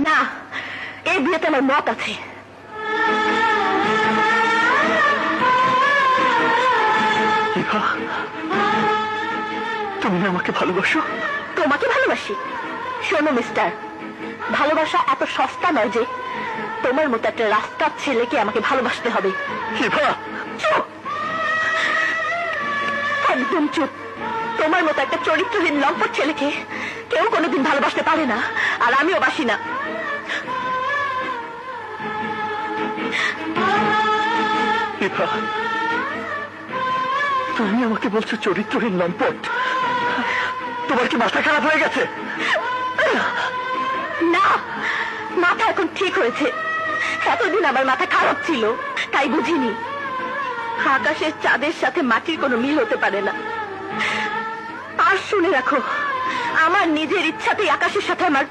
না, এই বিয়েতে আমার মত আছে। তুমি আমাকে ভালোবাসো? তোমাকে ভালোবাসি? শোনো মিস্টার, ভালোবাসা এত সস্তা নয় যে তোমার মতো একটা রাস্তার ছেলেকে আমাকে ভালোবাসতে হবে। চুপ, একদম চুপ। তোমার মতো একটা চরিত্রহীন লম্পট ছেলেকে কেউ কোনোদিন ভালোবাসতে পারে না, আর আমিও বাসি না। তুমি আমাকে বলছো চরিত্রহীন লম্পট? তোমার কি মাথা খারাপ হয়ে গেছে? না, মাথা এখন ঠিক হয়েছে। এতদিন আমার মাথা খারাপ ছিল, তাই বুঝিনি আকাশের চাঁদের সাথে মাটির কোনো মিল হতে পারে না। আর শুনে রাখো, আমার নিজের ইচ্ছাতেই আকাশের সাথে আমার